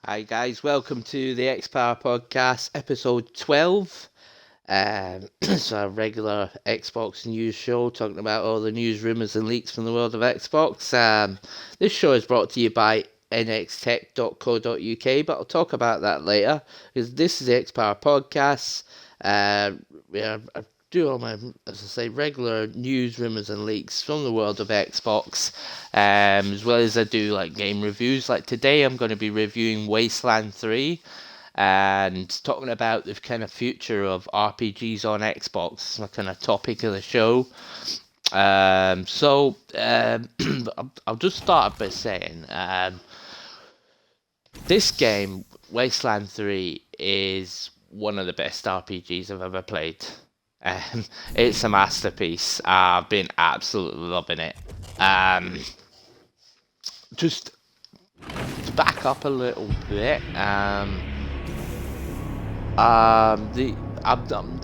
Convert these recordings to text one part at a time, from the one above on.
Hi guys, welcome to the X Power Podcast, episode 12. It's a regular Xbox news show talking about all the news, rumours, and leaks from the world of Xbox. This show is brought to you by nxtech.co.uk, but I'll talk about that later because this is the X Power Podcast. Uh, I do all my, as I say, regular news, rumours, and leaks from the world of Xbox, as well as I do like game reviews. Like today, I'm going to be reviewing Wasteland 3 and talking about the kind of future of RPGs on Xbox, my kind of topic of the show. I'll just start by saying this game, Wasteland 3, is one of the best RPGs I've ever played. Um, it's a masterpiece. I've been absolutely loving it. Um, just to back up a little bit, the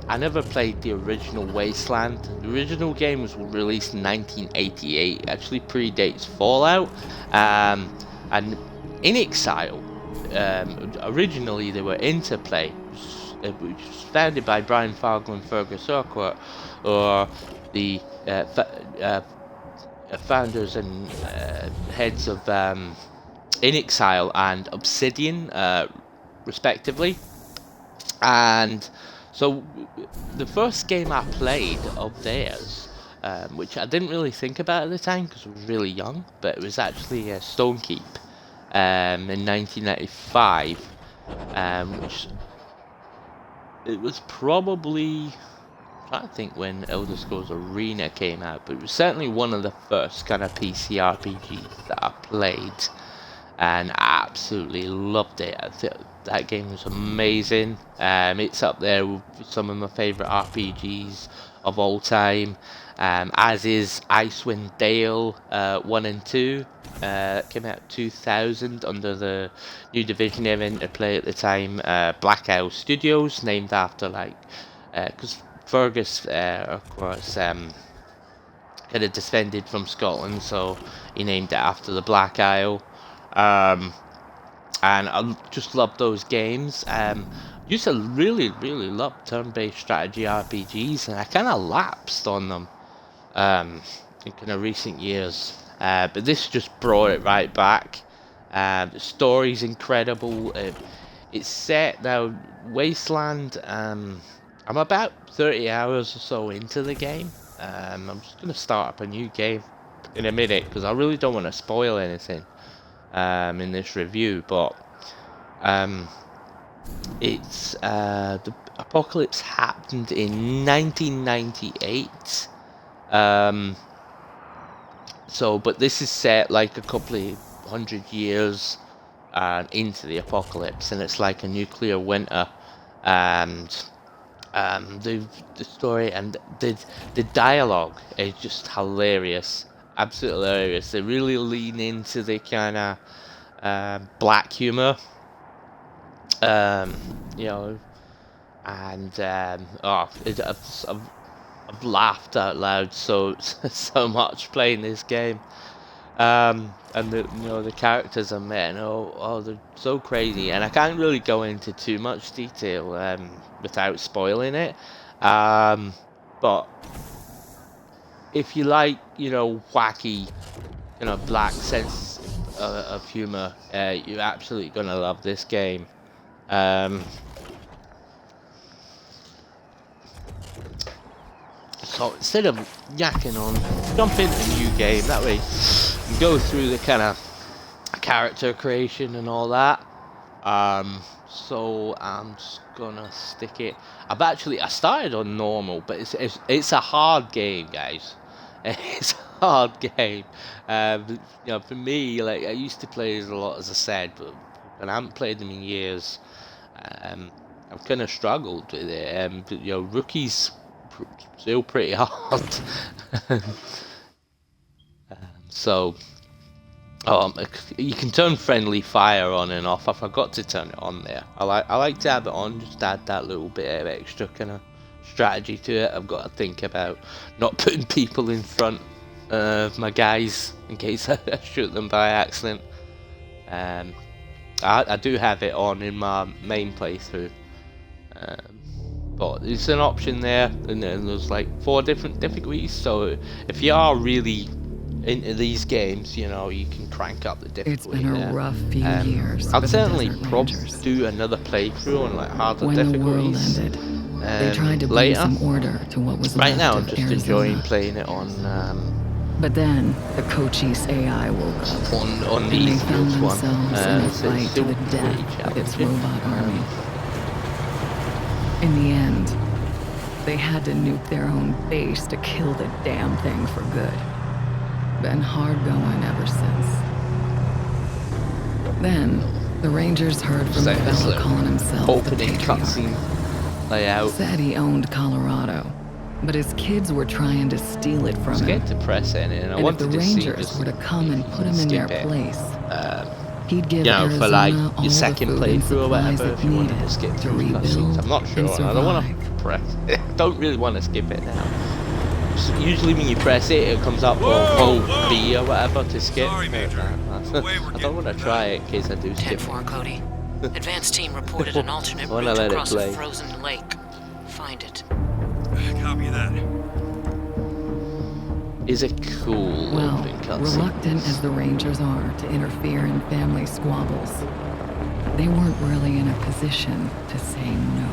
I never played the original Wasteland. The original game was released in 1988. Actually predates Fallout. And in Exile, originally they were Interplay, which was founded by Brian Fargo and Fergus Urquhart, or the founders and heads of In Exile and Obsidian, respectively. And so the first game I played of theirs, which I didn't really think about at the time because I was really young, but it was actually Stonekeep in 1995, which it was probably, I'm trying to think when Elder Scrolls Arena came out, but it was certainly one of the first kind of PC RPGs that I played and I absolutely loved it. That game was amazing. It's up there with some of my favourite RPGs of all time, as is Icewind Dale 1 and 2. Came out 2000 under the new division of Interplay at the time, Black Owl Studios, named after because Fergus, of course, kind of descended from Scotland, so he named it after the Black Isle. Um, and I just love those games. Used to really love turn-based strategy RPGs, and I kind of lapsed on them in kind of recent years. But this just brought it right back. The story's incredible. It's set now. Wasteland. I'm about 30 hours or so into the game. I'm just gonna start up a new game in a minute because I really don't want to spoil anything in this review, but um, it's the apocalypse happened in 1998. Um, but this is set like a couple of hundred years into the apocalypse, and it's like a nuclear winter. And the story and the dialogue is just hilarious, absolutely hilarious. They really lean into the kind of black humor, um, you know, and I've laughed out loud so much playing this game. And the characters I met, they're so crazy, and I can't really go into too much detail without spoiling it. But if you like, wacky, black sense of humor, you're absolutely gonna love this game. Um, so instead of yakking on, jump into the new game. That way, you go through the kind of character creation and all that. So I'm just gonna stick it. I started on normal, but it's a hard game, guys. It's a hard game. For me, like I used to play it a lot, as I said, but I haven't played them in years. Um, I've kind of struggled with it. Rookies still pretty hard. So. You can turn friendly fire on and off. I forgot to turn it on there. I like to have it on, just add that little bit of extra kind of strategy to it. I've got to think about not putting people in front of my guys in case I shoot them by accident. I do have it on in my main playthrough, but there's an option there, and then there's like 4 different difficulties. So if you are really into these games, you know, you can crank up the difficulty. It's been a rough few years. I'd for the certainly Desert probably Rangers. do another playthrough on like harder When the world difficulties. ended, they tried to bring later. some order to what was Right left now, I'm of just Arizona. enjoying playing it on But then the Cochise AI woke up, on the and they East found Coast one. themselves in a So it's fight to still the pretty death with its challenging. robot army. In the end, they had to nuke their own base to kill the damn thing for good. Been hard going ever since. Then, the Rangers heard from a Like this fellow little calling himself the opening Patriarch. cutscene layout. Said he owned Colorado, but his kids were trying to steal it from It's him. getting depressing, and I And if wanted the to see Rangers just were to come and put him in their skip it. place, he'd give You know, Arizona for like all your the second food and playthrough or supplies whatever, it if you wanted needed to skip to through the cutscenes. rebuild I'm not and sure, and I don't want survive. to press it. I don't really want to skip it now. Usually when you press it, it comes up or B or whatever to skip. Sorry, Major. I don't want to try it in case I do skip it. 10-4, Cody. Advanced team reported an alternate I wanna route let it across a play. frozen lake. Find it. Copy that. Is a cool Well, opening cutscene. reluctant as the Rangers are to interfere in family squabbles, they weren't really in a position to say no.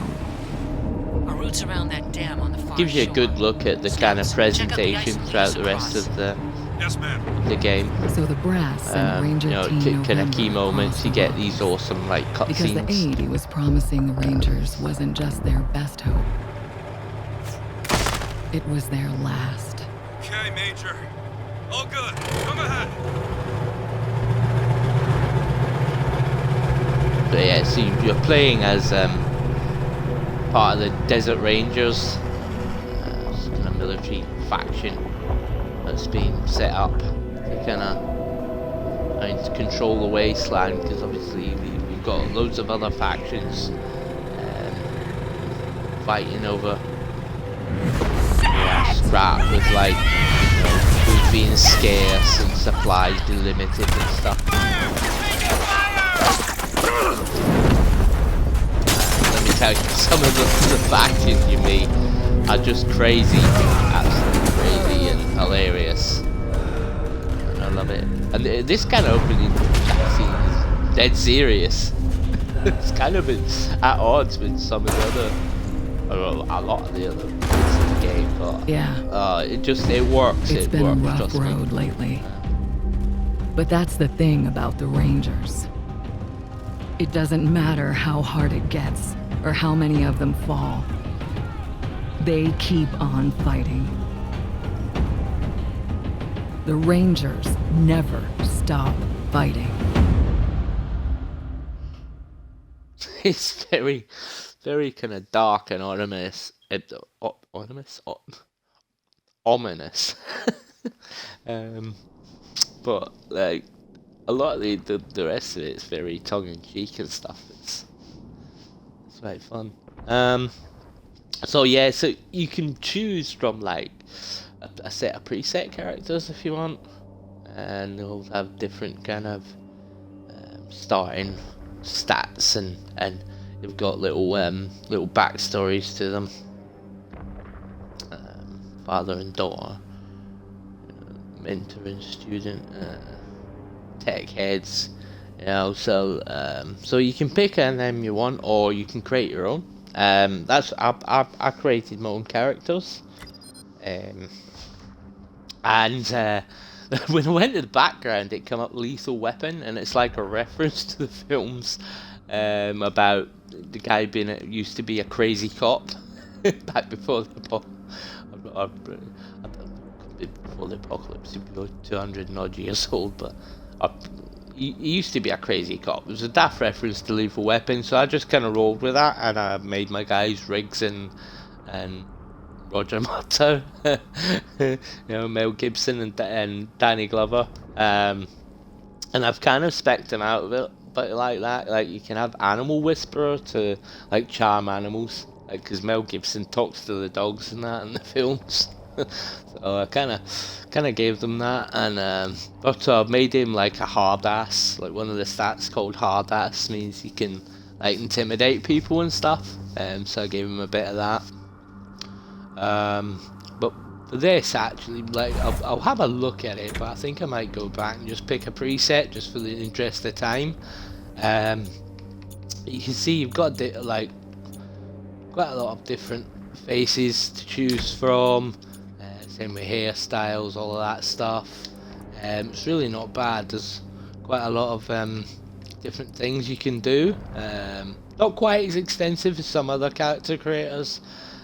Our routes around that dam on the far Gives you a shore. good look at the kind of Scouts, check out the ice presentation and throughout lead the us rest across. of Yes, ma'am. the game. So the brass and Ranger You know, Team kind of key November moments. You crossed get the these line. awesome like Because the cutscenes. aid he was promising the Rangers wasn't just their best hope. It was their last. Okay, Major. All good. Come ahead. But yeah, so you're playing as part of the Desert Rangers, it's kind of military faction that's been set up to kind of to control the Wasteland, because obviously we've got loads of other factions fighting over scrap with like, you know, food being scarce and supplies being limited and stuff. Let me tell you, some of the factions you meet are just crazy, absolutely crazy and hilarious. And I love it. And this kind of opening scene is dead serious. It's kind of at odds with some of the other, or a lot of the other bits of the game, but Yeah, it works. it's It been a works, rough trust me. road lately. But that's the thing about the Rangers. It doesn't matter how hard it gets or how many of them fall. They keep on fighting. The Rangers never stop fighting. It's very, very kind of dark and ominous. Ominous. But like a lot of the rest of it's very tongue in cheek and stuff. It's quite fun. So yeah, so you can choose from like a set of preset characters if you want, and they'll have different kind of starting stats, and you've got little little backstories to them. Father and daughter, mentor and student, tech heads, you know. So you can pick a name you want, or you can create your own. I created my own characters, and when I went to the background, it came up Lethal Weapon, and it's like a reference to the films about the guy used to be a crazy cop back before before the apocalypse. He'd be 200 and odd years old, but he used to be a crazy cop. It was a daft reference to Lethal Weapon, so I just kind of rolled with that, and I made my guys Riggs and Roger Motto, you know, Mel Gibson and Danny Glover, and I've kind of spec'd them out of it, but like that, like you can have Animal Whisperer to like charm animals, like because Mel Gibson talks to the dogs and that in the films. So I kind of gave them that, and but made him like a hard ass. Like one of the stats called hard ass means he can like intimidate people and stuff. So I gave him a bit of that. But for this, actually, like I'll have a look at it, but I think I might go back and just pick a preset just for the interest of time. You can see you've got like quite a lot of different faces to choose from. Same with hairstyles, all of that stuff. It's really not bad. There's quite a lot of different things you can do. Not quite as extensive as some other character creators,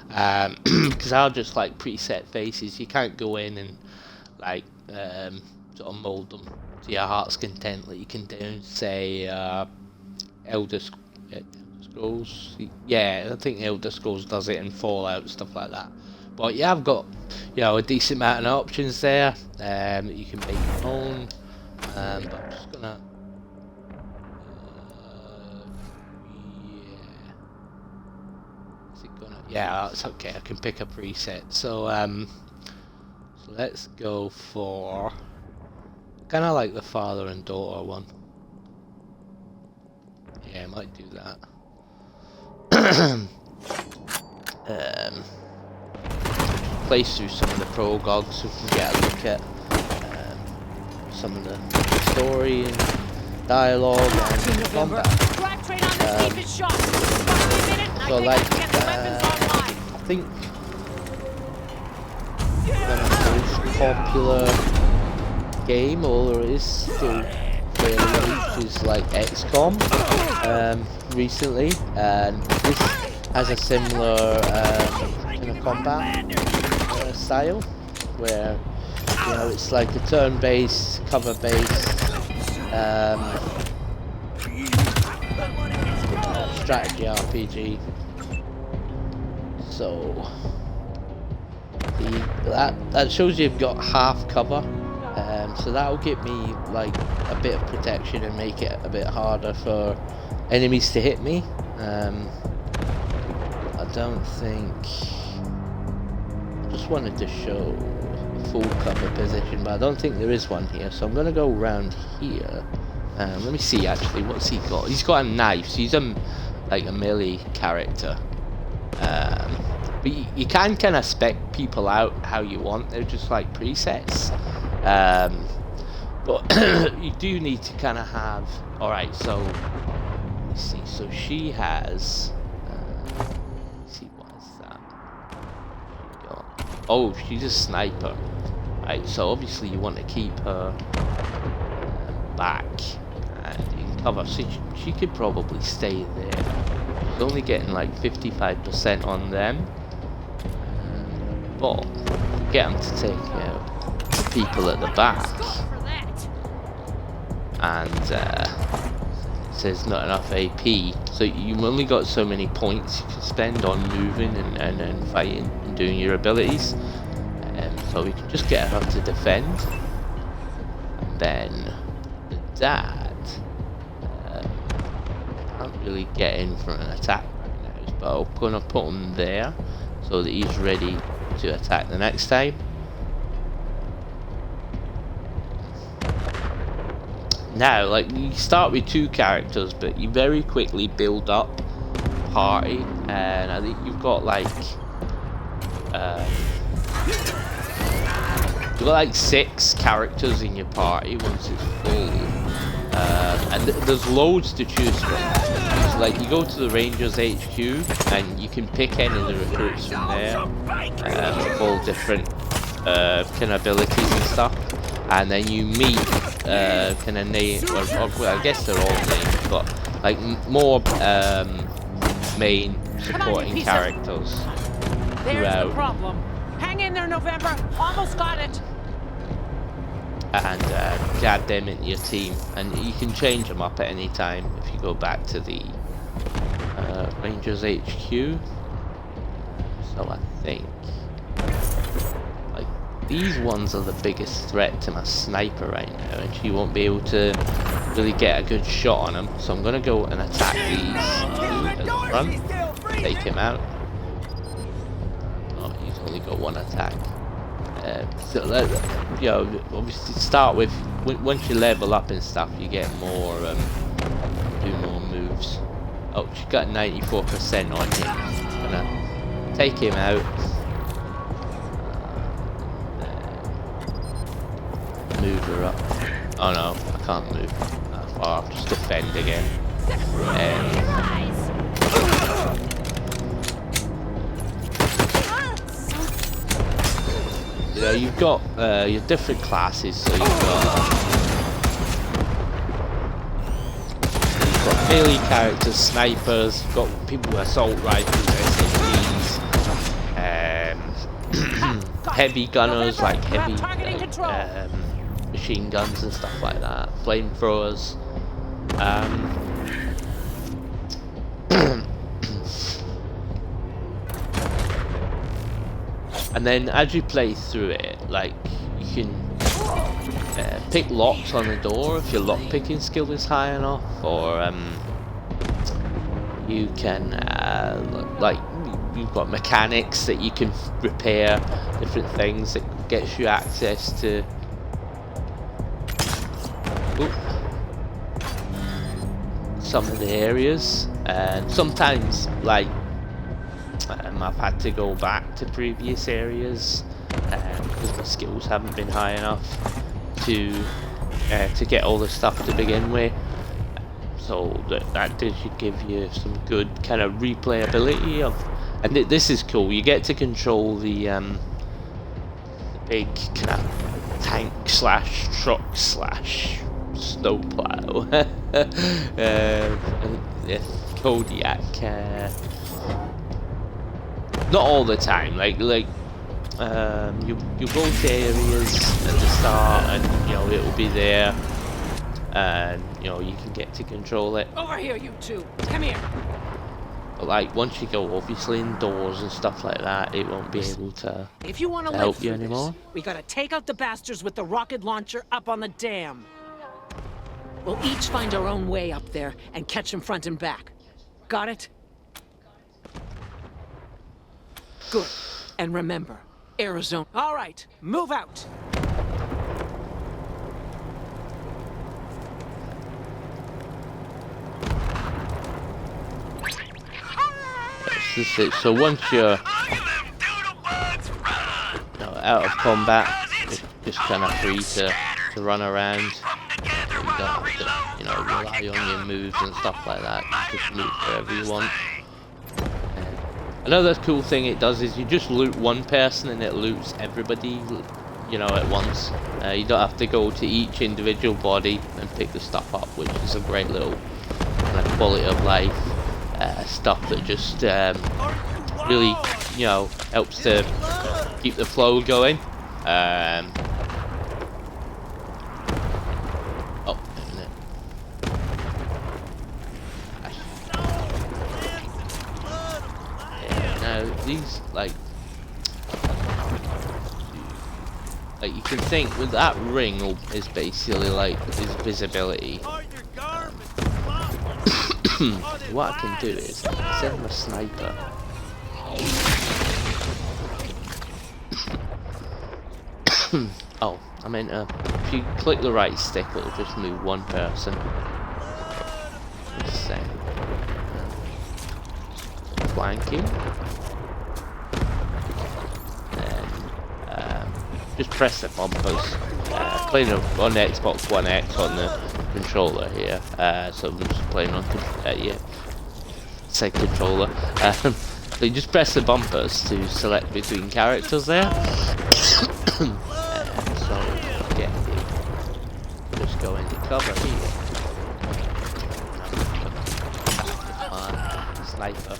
because I'll just like preset faces. You can't go in and like sort of mold them to your heart's content like you can do, say, Elder Scrolls. Yeah, I think Elder Scrolls does it in Fallout, stuff like that. But yeah, I've got, you know, a decent amount of options there that you can make your own. But I'm just gonna yeah, that's okay. I can pick a preset. So so let's go for kind of like the father and daughter one. Yeah, I might do that. Play through some of the prologue so we can get a look at some of the story and dialogue and combat. So like, I think the most popular game, although it is still fairly new, is like XCOM recently, and this has a similar kind of combat style, where, you know, it's like a turn-based, cover-based strategy RPG. So that shows you've got half cover, so that'll give me like a bit of protection and make it a bit harder for enemies to hit me. I don't think, I just wanted to show a full cover position, but I don't think there is one here, so I'm gonna go around here. Let me see actually, what's he got? He's got a knife, so he's like a melee character. But you can kind of spec people out how you want. They're just like presets. But you do need to kind of have. All right, so let's see. So she has. Let's see, what is that? Oh, she's a sniper. Right. So obviously you want to keep her back and in cover. So she could probably stay there. She's only getting like 55% on them. But get them to take out the people at the back, and it says not enough AP, so you've only got so many points you can spend on moving and fighting and doing your abilities. So we can just get her to defend, and then the dad can't really get in for an attack right now, but I'm gonna put him there so that he's ready to attack the next time. Now, like, you start with 2 characters, but you very quickly build up a party, and I think you've got like you've got like 6 characters in your party once it's full, and there's loads to choose from. So, like, you go to the Rangers HQ and you can pick any of the recruits from there, with all different kind of abilities and stuff, and then you meet kind of name, or well, I guess they're all named, but like more main supporting characters There's throughout. the problem. Hang in there, November. Almost got it. And add them into your team, and you can change them up at any time if you go back to the Rangers HQ. So I think like these ones are the biggest threat to my sniper right now, and she won't be able to really get a good shot on him. So I'm gonna go and attack these at the front, take him out. Oh, he's only got 1 attack. So, you know, obviously start with once you level up and stuff, you get more do more moves. Oh, she got 94% on him. Gonna take him out. Move her up. Oh no, I can't move that far. Just defend again. You know, you've got your different classes, so you've got melee characters, snipers, you've got people with assault rifles, SMGs, heavy gunners like heavy machine guns and stuff like that, flamethrowers. And then as you play through it, like, you can pick locks on the door if your lock picking skill is high enough, or you can like, you've got mechanics that you can repair different things that gets you access to some of the areas, and sometimes, like, I've had to go back to previous areas because my skills haven't been high enough to get all the stuff to begin with. So that does give you some good kind of replayability of, and this is cool. You get to control the big kind of tank slash truck slash snowplow. Kodiak. Not all the time, like you go to areas at the start, and you know it'll be there, and you know you can get to control it. Over here, you two. Come here. But like once you go obviously indoors and stuff like that, it won't be able to If you want to help live you through anymore. this, we gotta take out the bastards with the rocket launcher up on the dam. We'll each find our own way up there and catch them front and back. Got it? Good. And remember, Arizona. All right, move out. That's just it. So once you're out of combat, it's just kind of free to run around. You don't have to, you know, rely on your moves and stuff like that. You just move wherever you want. Another cool thing it does is you just loot one person and it loots everybody, you know, at once. You don't have to go to each individual body and pick the stuff up, which is a great little kind of quality of life stuff that just really, you know, helps to keep the flow going. These like you can think with that ring is basically like his visibility. What I can do is set him a sniper. Oh, I meant if you click the right stick, it'll just move one person. Flanking. Just press the bumpers. Playing on the Xbox One X on the controller here, so I'm just playing on said controller. So you just press the bumpers to select between characters there. So yeah, just go into cover here. Sniper.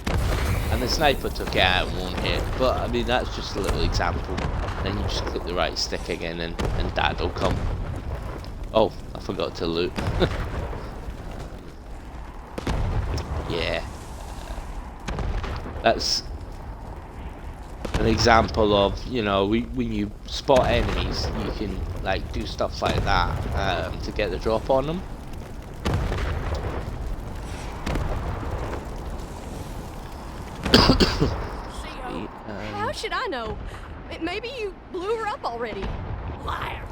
And the sniper took it out in one hit, but I mean that's just a little example. Then you just click the right stick again and Dad will come. Oh, I forgot to loot. Yeah. That's an example of, you know, when you spot enemies, you can like do stuff like that to get the drop on them. How should I know? Maybe you blew her up already. Liar!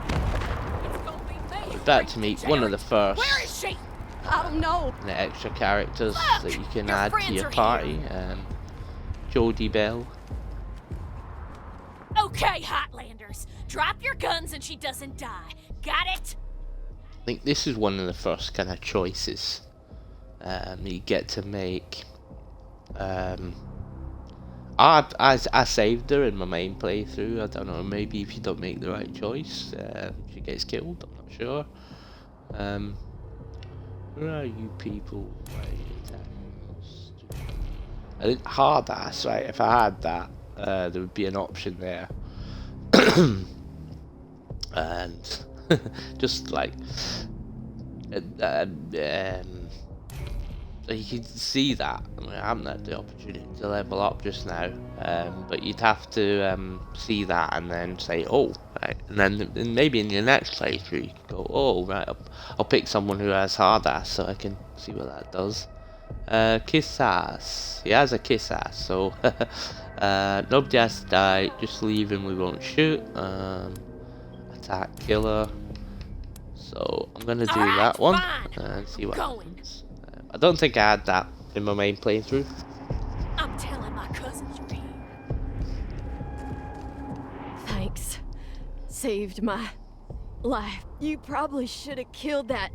It's gonna be me. We're about to meet one of the first Where is she? I don't know. extra characters Look, that you can your add to friends your are party. Jodie Bell. Okay, Hotlanders. Drop your guns and she doesn't die. Got it? I think this is one of the first kind of choices you get to make. I saved her in my main playthrough. I don't know, maybe if you don't make the right choice, she gets killed. I'm not sure. Where are you people? I think hard ass, right? If I had that, there would be an option there. And just like so you can see that. I mean, I haven't had the opportunity to level up just now, but you'd have to see that and then say, oh, right, and then maybe in your next playthrough you can go, oh, right, I'll pick someone who has hard ass so I can see what that does. Kiss ass. He has a kiss ass, so nobody has to die. Just leave him. We won't shoot. Attack killer. So I'm gonna do that one and see what happens. I don't think I had that in my main playthrough. I'm telling my cousins you're here. Thanks. Saved my life. You probably should have killed that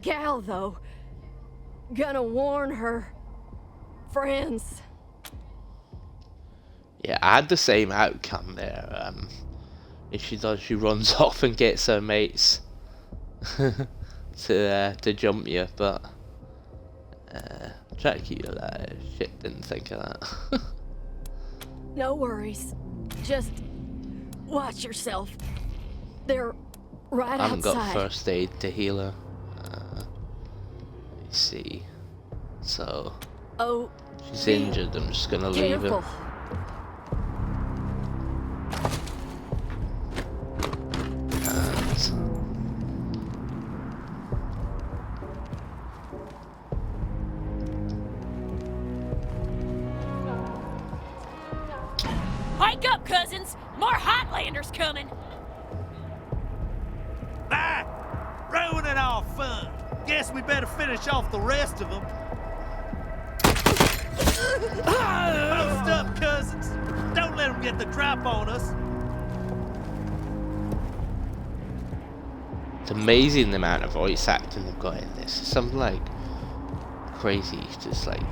gal, though. Gonna warn her friends. Yeah, I had the same outcome there. If she does, she runs off and gets her mates to jump you, but try to keep you alive. Shit, didn't think of that. No worries. Just watch yourself. They're right I haven't outside. got first aid to heal her. Let me see. So Oh, she's injured. I'm just gonna leave careful. her. Wake up, cousins! More Hotlanders coming! Ah! Ruining our fun. Guess we better finish off the rest of them. Post up, cousins. Don't let them get the drop on us. It's amazing the amount of voice acting they've got in this. It's something like crazy. It's just like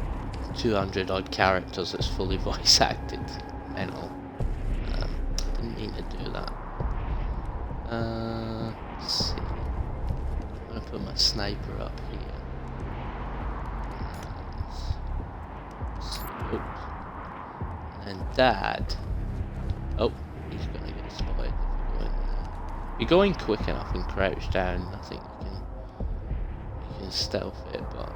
200 odd characters that's fully voice acted. Mental. Didn't mean to do that. Let's see. I'm gonna put my sniper up here. Oops. And Dad. Oh, he's gonna get spotted if you go in there. If you're going quick enough and crouch down, I think you can stealth it, but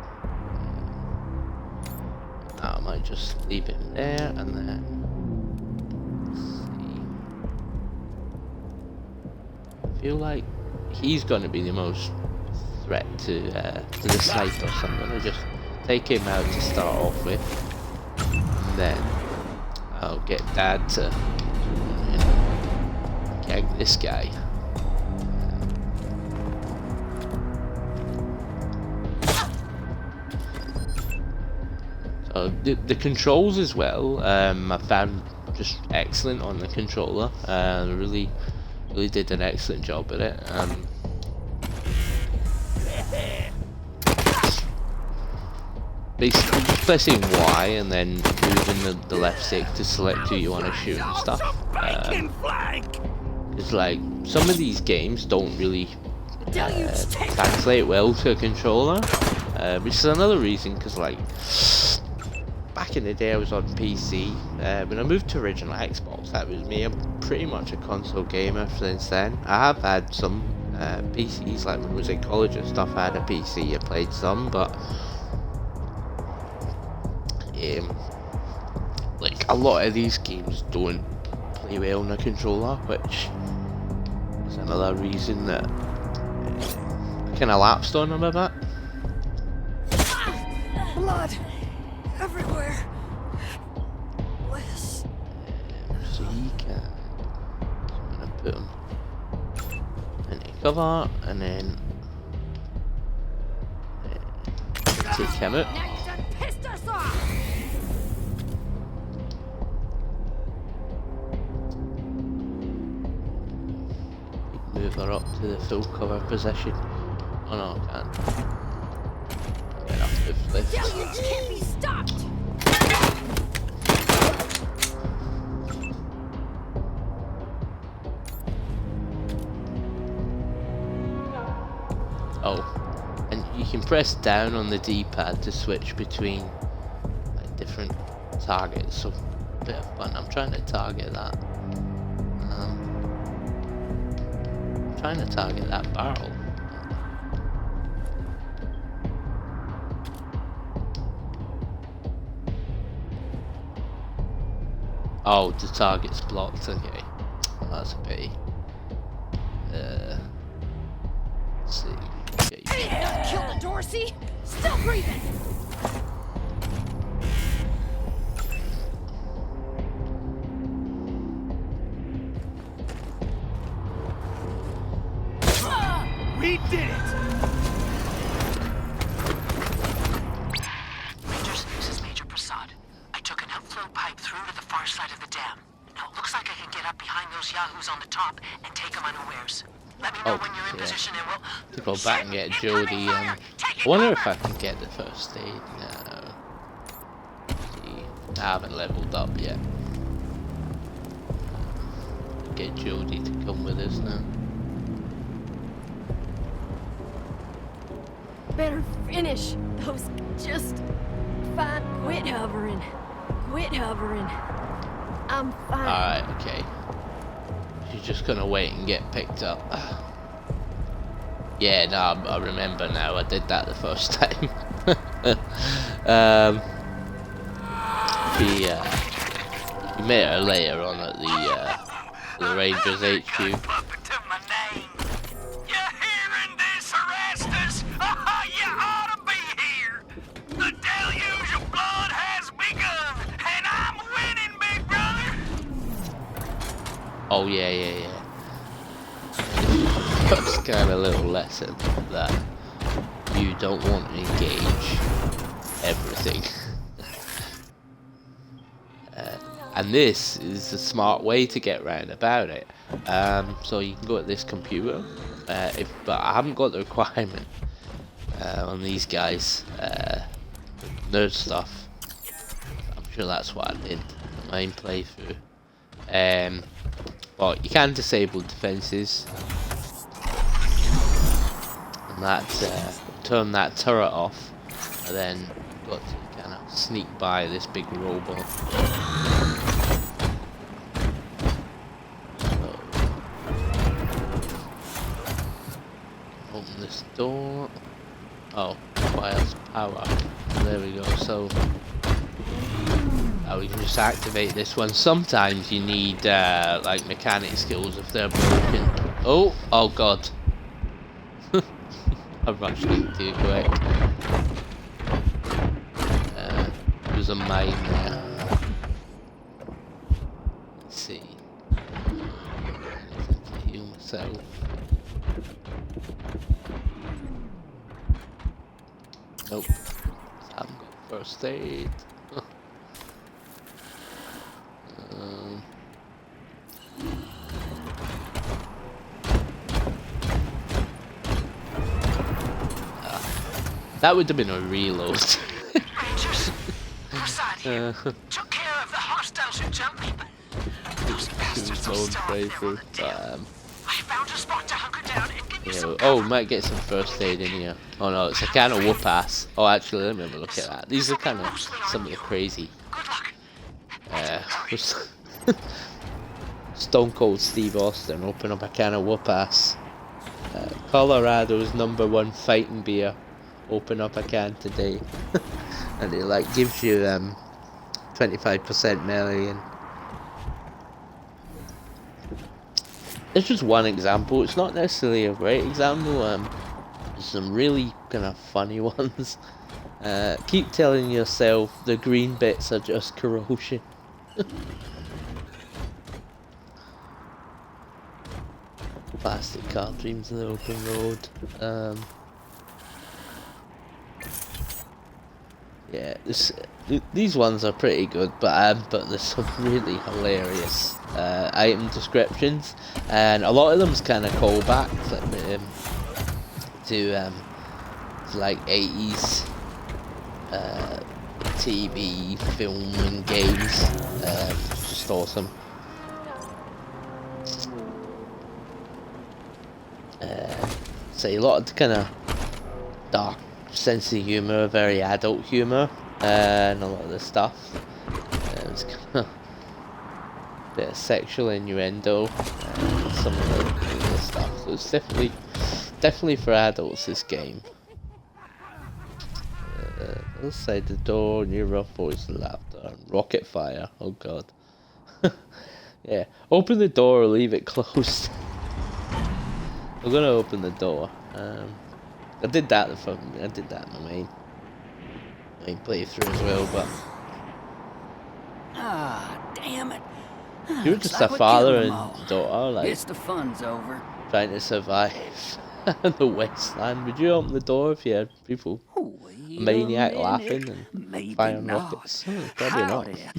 I might just leave him there and then. I feel like he's going to be the most threat to the sniper, so I'm going to just take him out to start off with, and then I'll get Dad to gag this guy. So the controls as well, I found just excellent on the controller. Really did an excellent job at it. Basically just pressing Y and then moving the left stick to select who you want to shoot and stuff. It's like some of these games don't really translate well to a controller, which is another reason, because like back in the day I was on PC. When I moved to original Xbox, that was me. I'm pretty much a console gamer since then. I have had some PCs, like when I was in college and stuff, I had a PC, I played some, but like a lot of these games don't play well on a controller, which is another reason that I kind of lapsed on them a bit. Blood everywhere. Bliss. so he can. So I'm gonna put him into cover and then take him out. Now you done pissed us off! Move her up to the full cover position. Oh no, I can't. Get up to the lift. Deluge can't be stopped! Oh, and you can press down on the D-pad to switch between like different targets. So, bit of fun. I'm trying to target that. Trying to target that barrel. Oh, the target's blocked. Okay, well, that's a pity. Let's see. Okay. Ain't killed a Dorsey! Still breathing! We did it! Rangers, this is Major Prasad. I took an outflow pipe through to the far side of the dam. Now it looks like I can get up behind those yahoos on the top and take them unawares. Let me know when you're in position and we'll... To go back and get Jodie. I wonder if I can get the first aid. No. See, I haven't leveled up yet. Get Jodie to come with us now. Better finish those just fine. Quit hovering. Quit hovering. I'm fine. Alright, okay. She's just gonna wait and get picked up. Yeah, no, I remember now. I did that the first time. You met her later on at the Rangers HQ. You hearing this, Erastus? You ought to be here. The deluge of blood has begun, and I'm winning, big brother. Oh yeah. That's kind of a little lesson that you don't want to engage everything. And this is a smart way to get round about it. So you can go at this computer, but I haven't got the requirement on these guys. Nerd stuff. I'm sure that's what I did in the main playthrough. But you can disable defenses, and that turn that turret off, and then you've got to kind of sneak by this big robot. Open this door. Oh, requires power. There we go. So we can just activate this one. Sometimes you need like mechanic skills if they're broken. Oh god. I rushed in too quick. There's a mine there. Let's see. Heal myself. Nope. I haven't got first aid. That would have been a reload. Rangers, Prasad here. Took care of the hostiles who jumped me, but those bastards are still out there on the dam. I found a spot to hunker down and give you some Oh, cover. might get some first aid in here. Oh no, it's a can of whoop ass. Oh, actually, let me have a look at that. These are kind of some of the crazy. Good luck. Stone Cold Steve Austin open up a can of whoop ass. Colorado's #1 fighting beer. Open up a can today. And it like gives you 25% melee. And it's just one example. It's not necessarily a great example. There's some really kind of funny ones. Keep telling yourself the green bits are just corrosion. Plastic car dreams in the open road. Yeah, these ones are pretty good, but there's some really hilarious item descriptions, and a lot of them's kind of callbacks to like 80s TV, film, and games. It's just awesome. Say a lot of kind of dark sense of humour, very adult humour, and a lot of the stuff. It's kind of a bit of sexual innuendo, and some of the stuff. So it's definitely for adults. This game. Let's say the door, new rough voice and laughter, and rocket fire. Oh god. Yeah, open the door or leave it closed. I'm gonna open the door. I did that in my main playthrough as well, but Damn it. you were just a father and daughter, like Guess the fun's over. trying to survive the wasteland. Would you open the door if you had people, Wait a maniac a minute. laughing and Maybe firing not. rockets? Probably not. Howdy.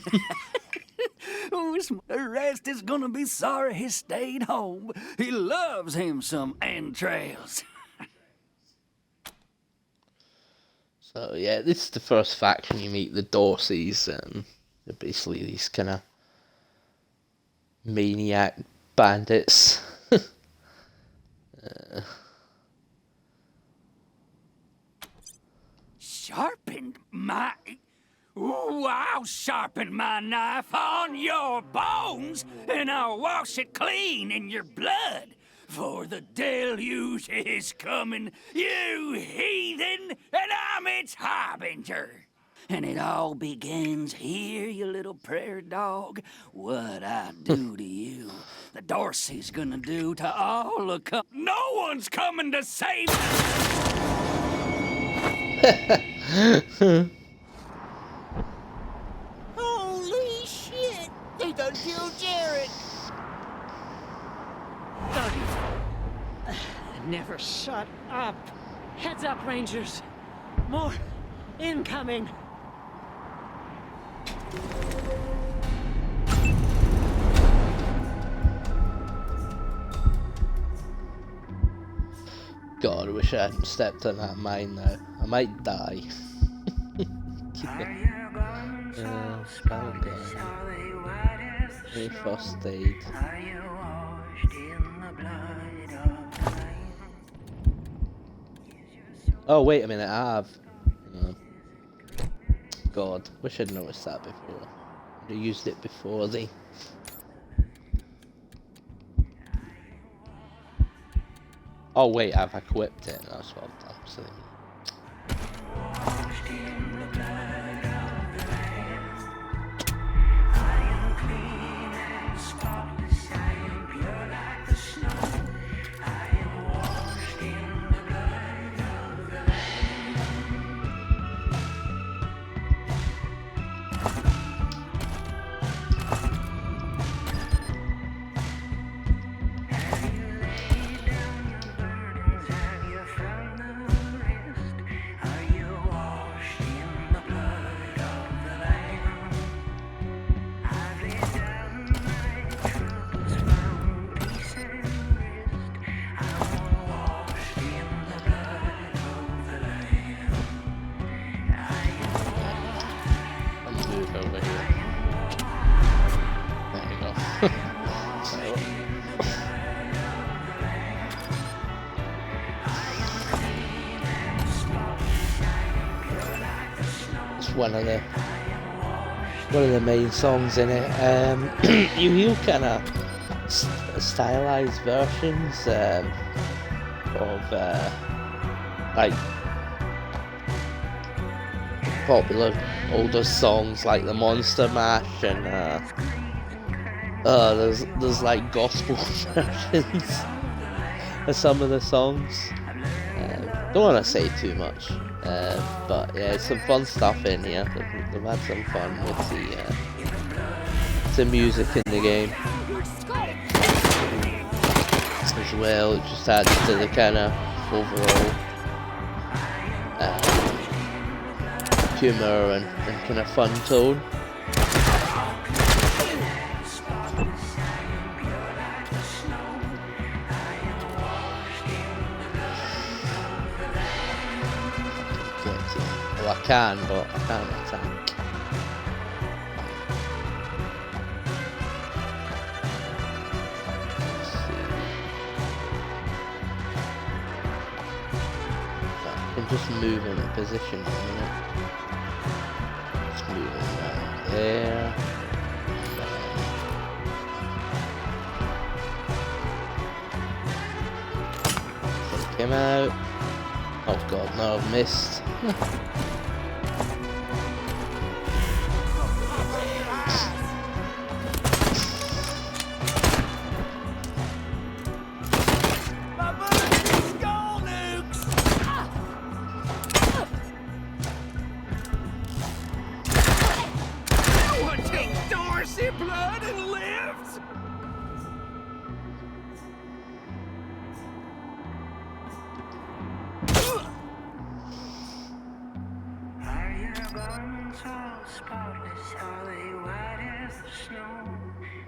The rest is gonna be sorry he stayed home. He loves him some entrails. So yeah, this is the first faction you meet, the Dorseys. They're basically these kind of maniac bandits. Sharpened my... Ooh, I'll sharpen my knife on your bones, and I'll wash it clean in your blood. For the deluge is coming, you heathen, and I'm its harbinger. And it all begins here, you little prairie dog. What I do to you, the Dorsey's gonna do to all the No one's coming to save Holy shit! They done killed Jared! Never shut up. Heads up, Rangers. More incoming. God, I wish I hadn't stepped on that mine now. I might die. First aid. Oh wait a minute, I have. God, wish I'd noticed that before. I'd have used it before the. Oh wait, I've equipped it. That's what I've done. So. One of the main songs in it. You hear kind of stylized versions of like popular older songs like the Monster Mash, and there's like gospel versions of some of the sons. Don't want to say too much. But yeah, it's some fun stuff in here. They've had some fun with the music in the game. There's as well. It just adds to the kind of overall humour and kind of fun tone. Well, I can, but I can't attack. Let's see. I can just move in a position a minute. Just move around there. Take him out. Oh god, no, I've missed. Blood and lives? Are your bones all spotless? Are they white as the snow?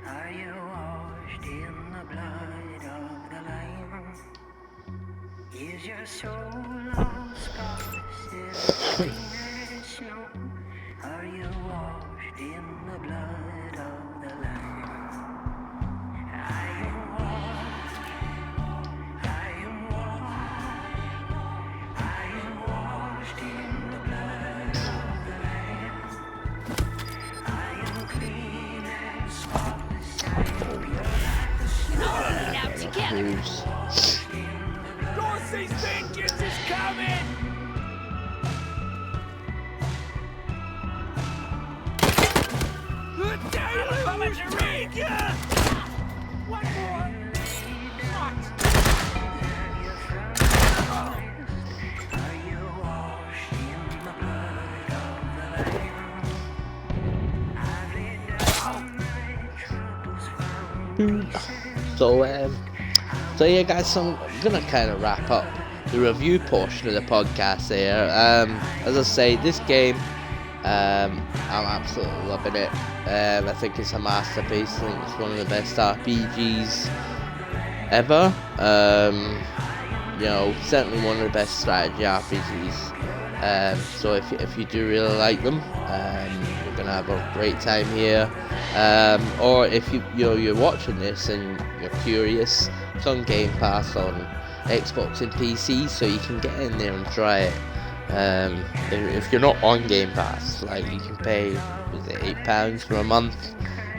Are you washed in the blood of the Lamb? Is your soul all spotless? Is it clean as snow? Are you washed in the blood of the Lamb? I am washed. I am washed. I am washed in the blood of the Lamb. I am clean and spotless. I am pure like the snow. All eat out together. Dorsey's vengeance is coming! The deluge read ya! One more! What? Are you washed in the blood of the Lamb? I've laid down my troubles found. So yeah, guys, so I'm gonna kind of wrap up the review portion of the podcast here. As I say, this game, I'm absolutely loving it. I think it's a masterpiece. I think it's one of the best RPGs ever. You know, certainly one of the best strategy RPGs. So if you do really like them, you're gonna have a great time here. Or if you're watching this and you're curious, it's on Game Pass on Xbox and PC, so you can get in there and try it. If you're not on Game Pass, like, you can pay, was it £8 for a month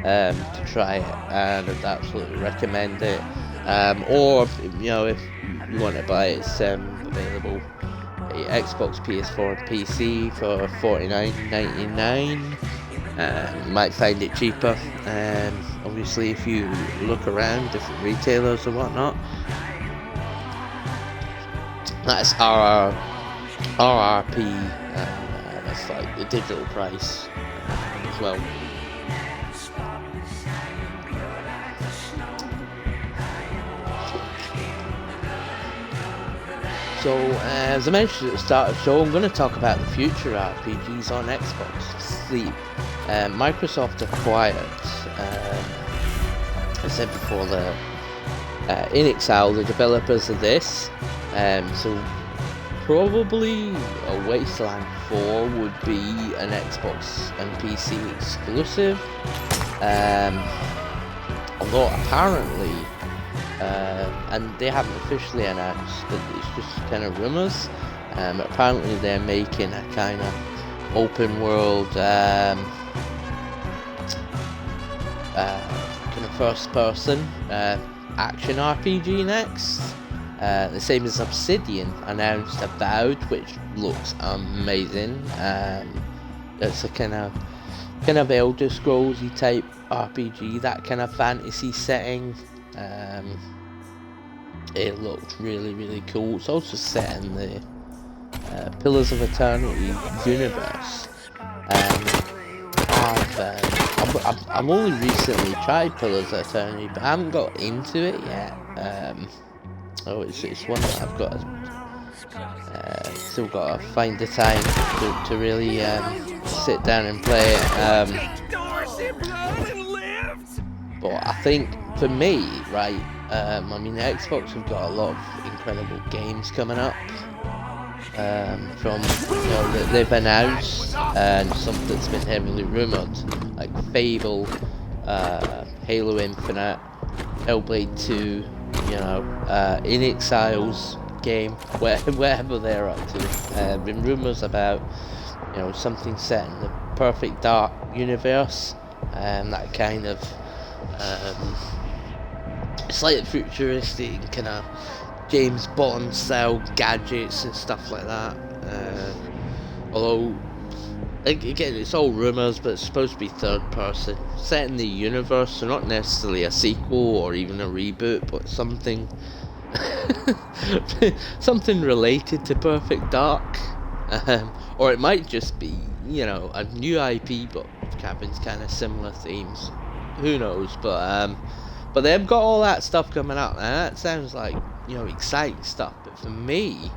to try it, and I'd absolutely recommend it. Or if you want to buy it, it's available Xbox, PS4 and PC for $49.99. You might find it cheaper, obviously, if you look around different retailers or whatnot. That's RRP, that's like the digital price as well. So, as I mentioned at the start of the show, I'm going to talk about the future RPGs on Xbox Sleep. Microsoft acquired, I said before, the Inixile, the developers of this. So probably a Wasteland 4 would be an Xbox and PC exclusive. Although apparently, and they haven't officially announced that, it's just kind of rumours. Apparently they're making a kind of open world, kind of first person action RPG next. The same as Obsidian announced Avowed, which looks amazing. It's a kind of Elder Scrollsy type RPG, that kind of fantasy setting. It looked really, really cool. It's also set in the Pillars of Eternity universe. I've only recently tried Pillars of Eternity, but I haven't got into it yet. Oh, it's one that I've got still got to find the time to really sit down and play it. But I think for me, right, I mean, Xbox have got a lot of incredible games coming up. From that they've announced and some that's been heavily rumored, like Fable, Halo Infinite, Hellblade 2, In Exile's game, wherever they're up to. Been rumors about something set in the Perfect Dark universe, and that kind of slightly futuristic kind of James Bond style gadgets and stuff like that. Although again, it's all rumours, but it's supposed to be third person, set in the universe, so not necessarily a sequel or even a reboot, but something something related to Perfect Dark. Or it might just be a new IP but having kind of similar themes. Who knows? But they've got all that stuff coming out, and that sounds like exciting stuff. But for me,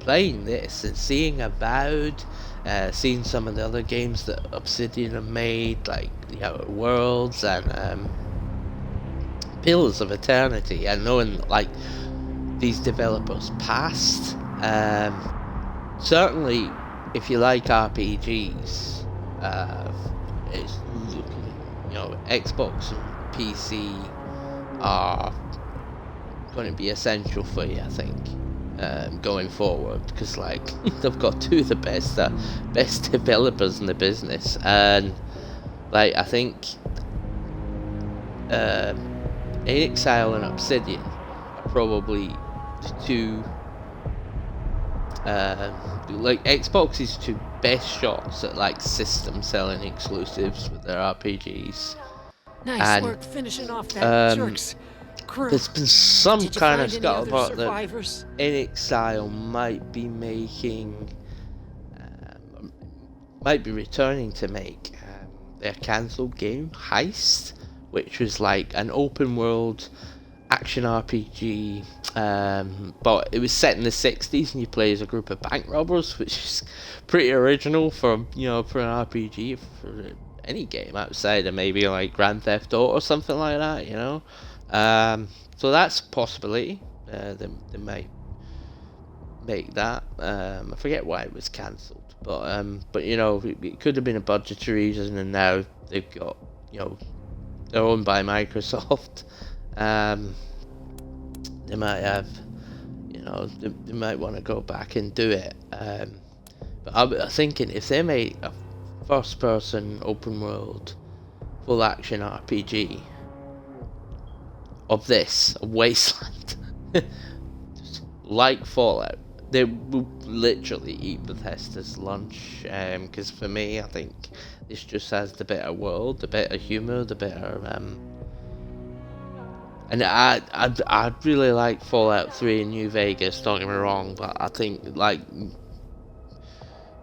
playing this and seeing Avowed, seeing some of the other games that Obsidian have made, like The Outer Worlds and Pillars of Eternity, and knowing like these developers past, certainly if you like RPGs, it's Xbox and PC are going to be essential for you, I think, going forward, because like they've got two of the best developers in the business, and like I think Exile and Obsidian are probably the two like Xbox's two best shots at like system selling exclusives with their RPGs. Nice work finishing off that jerk's crew. There's been some kind of scuttlebutt that In Exile might be making, might be returning to make their cancelled game Heist, which was like an open world action RPG, but it was set in the 60s and you play as a group of bank robbers, which is pretty original for for an RPG, for any game outside of maybe like Grand Theft Auto or something like that, so that's a possibility. They might make that. I forget why it was cancelled, but it could have been a budgetary reason, and now they've got they're owned by Microsoft. They might have, they might want to go back and do it. But I'm thinking if they make a first-person open-world full-action RPG of this, a Wasteland, like Fallout, they will literally eat Bethesda's lunch. Because for me, I think this just has the better world, the better humour, the better. And I'd really like Fallout 3 in New Vegas, don't get me wrong, but I think like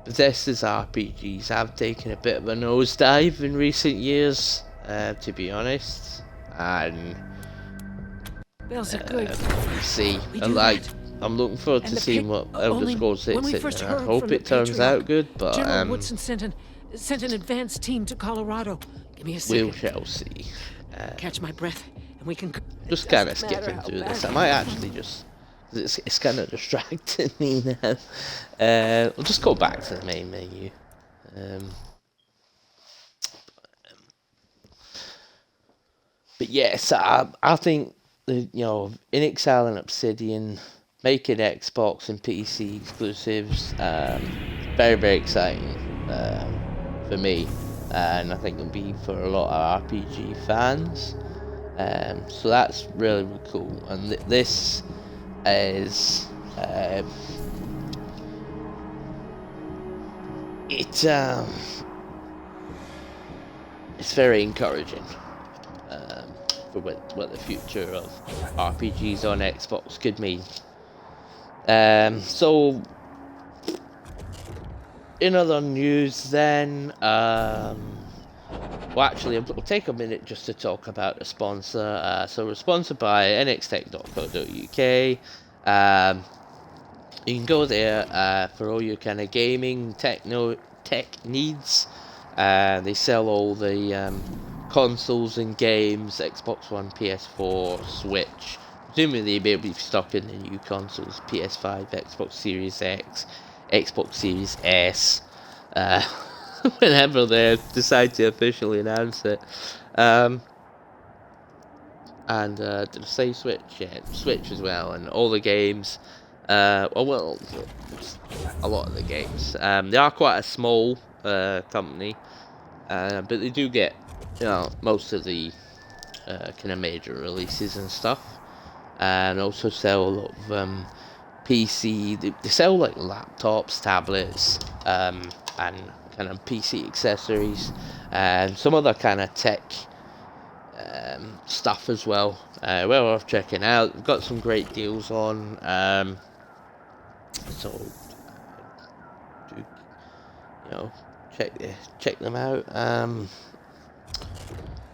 Bethesda's RPGs have taken a bit of a nosedive in recent years, to be honest. And Bells are good. See, I'm looking forward to seeing what Elder Scrolls 6 is, and I hope it turns out good, but General Woodson sent an advance team to Colorado. Give me a second. We shall see. Catch my breath, and we can just kind of skipping through this. I might actually just, it's kind of distracting me now. We'll just go back to the main menu. But yes, I think In Exile and Obsidian making Xbox and PC exclusives, very, very exciting for me, and I think it'll be for a lot of RPG fans. So that's really, really cool. And this is it's very encouraging for what the future of RPGs on Xbox could mean. So in other news then, well, actually, we'll take a minute just to talk about the sponsor. So we're sponsored by nxtech.co.uk. You can go there for all your kind of gaming tech needs. They sell all the consoles and games: Xbox One, PS4, Switch. Presumably they'll be stocking the new consoles: PS5, Xbox Series X, Xbox Series S. Whenever they decide to officially announce it. And did I say Switch? Yeah, Switch as well, and all the games. Well, a lot of the games. They are quite a small company, but they do get, most of the kind of major releases and stuff, and also sell a lot of PC. They sell like laptops, tablets, and kind of PC accessories, and some other kind of tech stuff as well. Well worth checking out. We've got some great deals on. So do check them out.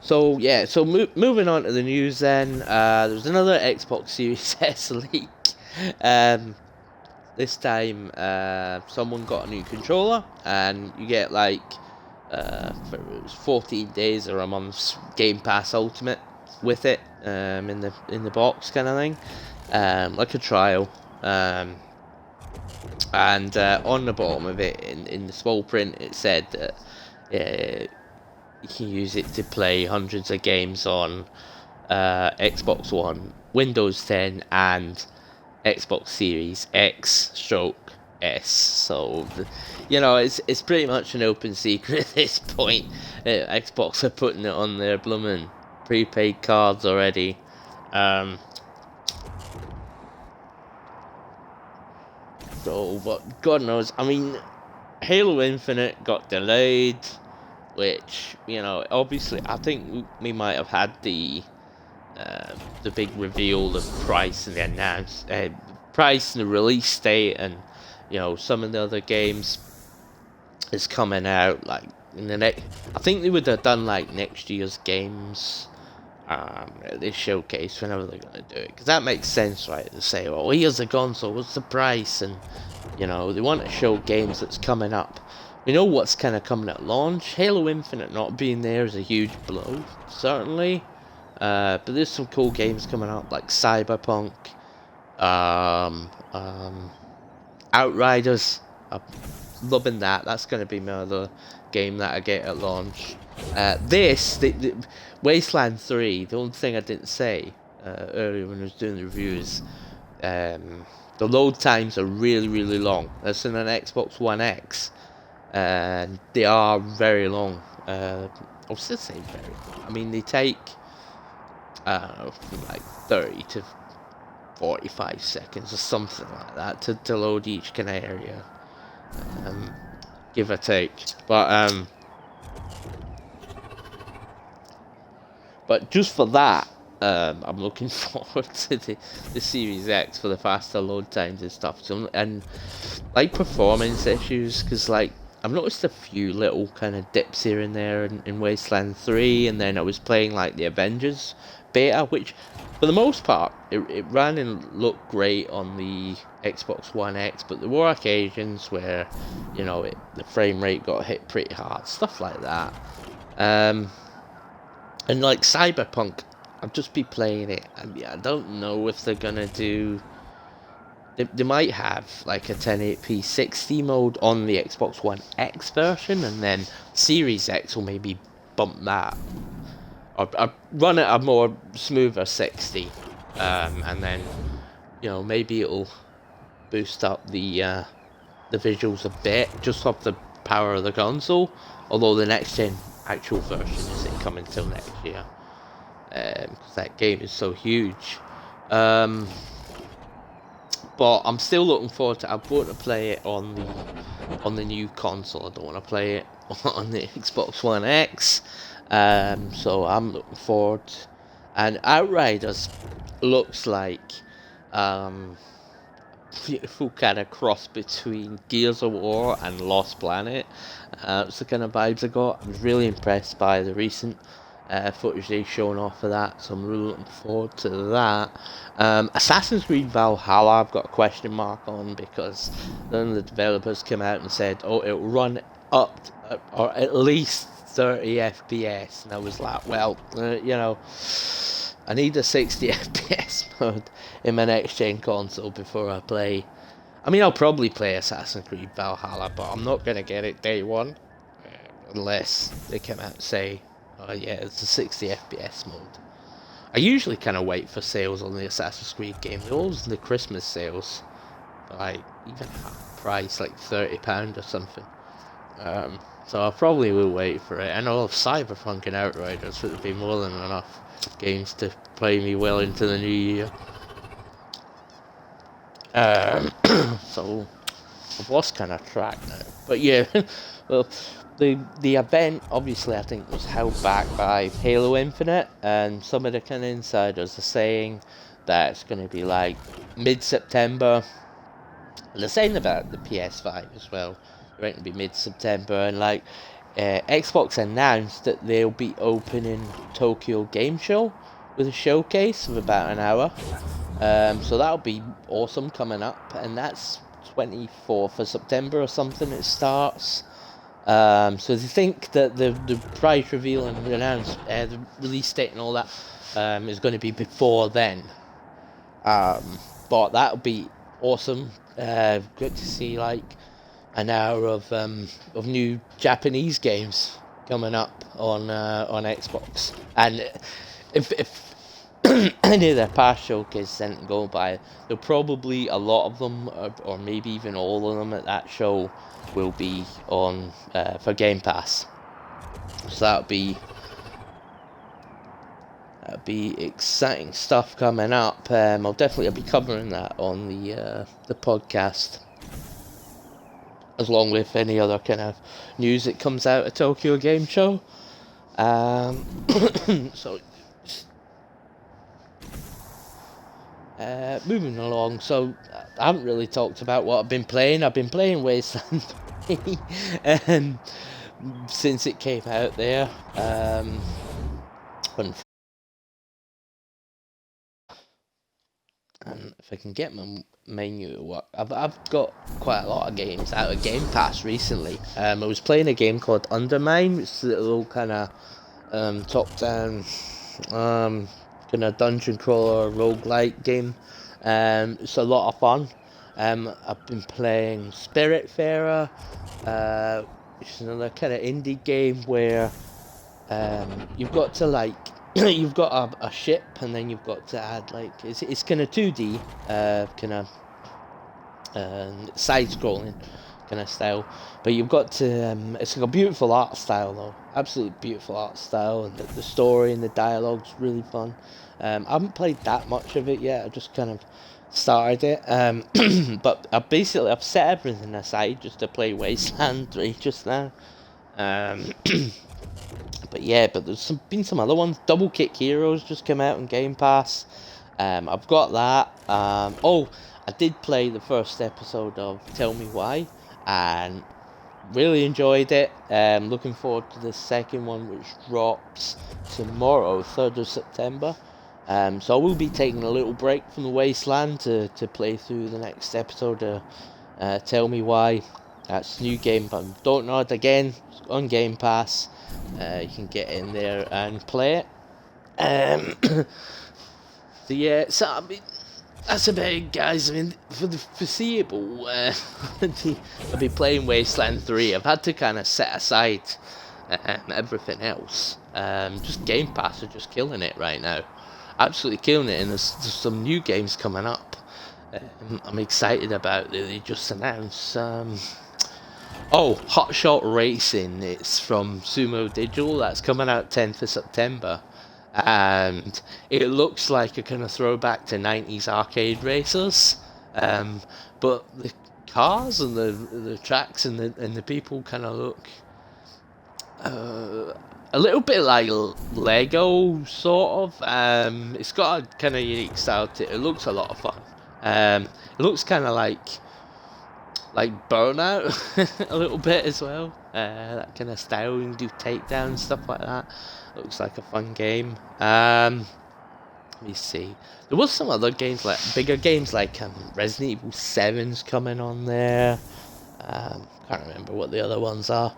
So yeah. So moving on to the news then. There's another Xbox Series S leak. This time, someone got a new controller, and you get like for 14 days or a month's Game Pass Ultimate with it, in the box kind of thing, like a trial. And on the bottom of it, in the small print, it said that you can use it to play hundreds of games on Xbox One, Windows 10, and Xbox Series X stroke S. So, it's pretty much an open secret at this point. Xbox are putting it on their blooming prepaid cards already. But God knows. I mean, Halo Infinite got delayed, which, obviously, I think we might have had the big reveal, the price and the price and the release date, and some of the other games is coming out like in the next. I think they would have done like next year's games at this showcase, whenever they're gonna do it, because that makes sense, right? To say, well, here's the console, what's the price, and they want to show games that's coming up. We know what's kind of coming at launch. Halo Infinite not being there is a huge blow, certainly. But there's some cool games coming up, like Cyberpunk, Outriders. I'm loving that. That's going to be my other game that I get at launch. The Wasteland 3, the only thing I didn't say earlier when I was doing the reviews, the load times are really, really long. That's in an Xbox One X, and they are very long. I'll still say very long. I mean, they take from like 30 to 45 seconds or something like that to load each kind of area, give or take. But just for that, I'm looking forward to the Series X for the faster load times and stuff. So, and like performance issues, because like I've noticed a few little kind of dips here and there in Wasteland 3, and then I was playing like the Avengers beta, which for the most part it ran and looked great on the Xbox One X, but there were occasions where the frame rate got hit pretty hard, stuff like that. And like Cyberpunk, I'll just be playing it. I don't know if they're gonna do. They might have like a 1080p 60 mode on the Xbox One X version, and then Series X will maybe bump that, or run it a more smoother 60, and then maybe it'll boost up the visuals a bit just off the power of the console. Although the next gen actual version isn't coming till next year, because that game is so huge. But I'm still looking forward to. I want to play it on the new console. I don't want to play it on the Xbox One X. So I'm looking forward. And Outriders looks like beautiful kind of cross between Gears of War and Lost Planet. It's the kind of vibes I got. I was really impressed by the recent footage they've shown off of that, so I'm really looking forward to that. Assassin's Creed Valhalla I've got a question mark on, because none of the developers came out and said, oh, it'll run up to, or at least 30 FPS, and I was like, well, you know, I need a 60 FPS mode in my next gen console before I play. I mean, I'll probably play Assassin's Creed Valhalla, but I'm not going to get it day one, unless they come out and say, oh yeah, it's a 60 FPS mode. I usually kind of wait for sales on the Assassin's Creed game. They're always in the Christmas sales, for like even half price, like £30 or something. So I probably will wait for it. I know of Cyberpunk and Outriders would be more than enough games to play me well into the new year. So I've lost kind of track now. But yeah, well, the event obviously I think was held back by Halo Infinite, and some of the kind of insiders are saying that it's going to be like mid-September. They're saying about the PS5 as well. It's going to be mid-September, and like Xbox announced that they'll be opening Tokyo Game Show with a showcase of about an hour. So that'll be awesome coming up, and that's 24th of September or something it starts. So they think that the prize reveal and the release date and all that is going to be before then. But that'll be awesome. Good to see like an hour of new Japanese games coming up on Xbox, and if any of their past showcases didn't go by, there'll probably a lot of them, or maybe even all of them at that show, will be on for Game Pass. So that'll be exciting stuff coming up. I'll be covering that on the podcast, along with any other kind of news that comes out of Tokyo Game Show. So. Moving along, so I haven't really talked about what I've been playing. I've been playing Wasteland 3 since it came out there. And if I can get my menu to work, I've got quite a lot of games out of Game Pass recently. I was playing a game called Undermine, which is a little kind of top-down kind of dungeon crawler roguelike game. It's a lot of fun. I've been playing Spiritfarer, which is another kind of indie game where you've got to like you've got a ship, and then you've got to add like it's kind of 2D kind of side-scrolling kind of style, but you've got to it's like a beautiful art style though, absolutely beautiful art style, and the story and the dialogue's really fun. I haven't played that much of it yet. I just kind of started it, but I've set everything aside just to play Wasteland 3 just now. But yeah, but there's been some other ones. Double Kick Heroes just came out on Game Pass. I've got that. Oh, I did play the first episode of Tell Me Why, and really enjoyed it. Looking forward to the second one, which drops tomorrow, 3rd of September. So I will be taking a little break from the Wasteland to play through the next episode of Tell Me Why. That's a new game from Don't Nod again, on Game Pass. You can get in there and play it. So yeah, so I mean, that's about it, guys. I mean, for the foreseeable, I'll be playing Wasteland 3. I've had to kind of set aside everything else. Just Game Pass are just killing it right now. Absolutely killing it, and there's some new games coming up. I'm excited about that they just announced. Hot Shot Racing. It's from Sumo Digital. That's coming out 10th of September. And it looks like a kind of throwback to 90s arcade racers. But the cars and the tracks and the people kind of look a little bit like Lego, sort of. It's got a kind of unique style to it. It looks a lot of fun. It looks kind of like Burnout a little bit as well. That kind of style, you can do takedown and stuff like that. Looks like a fun game. Let me see. There was some other games, like bigger games, like Resident Evil 7's coming on there. Can't remember what the other ones are,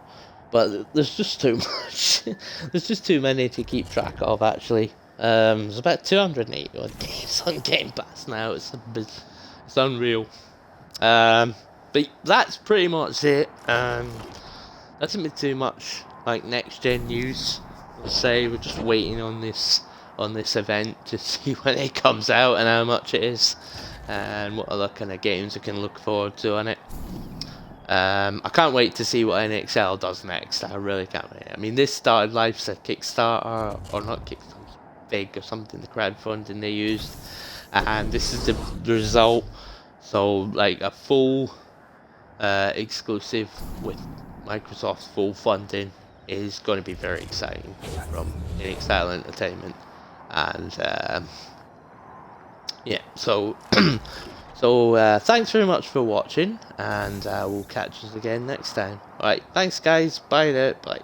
but there's just too much. There's just too many to keep track of, actually. There's about 280 odd games on Game Pass now. It's unreal. But that's pretty much it. Doesn't be too much like next gen news. We'll say we're just waiting on this event to see when it comes out and how much it is, and what other kind of games we can look forward to on it. I can't wait to see what NXL does next. I really can't wait. I mean, this started life as a Kickstarter, or not Kickstarter, big or something, the crowdfunding they used, and this is the result. So like a full exclusive with Microsoft's full funding is going to be very exciting from NXL Entertainment, and yeah, so so thanks very much for watching, and we'll catch us again next time. Alright, thanks guys, bye now, bye.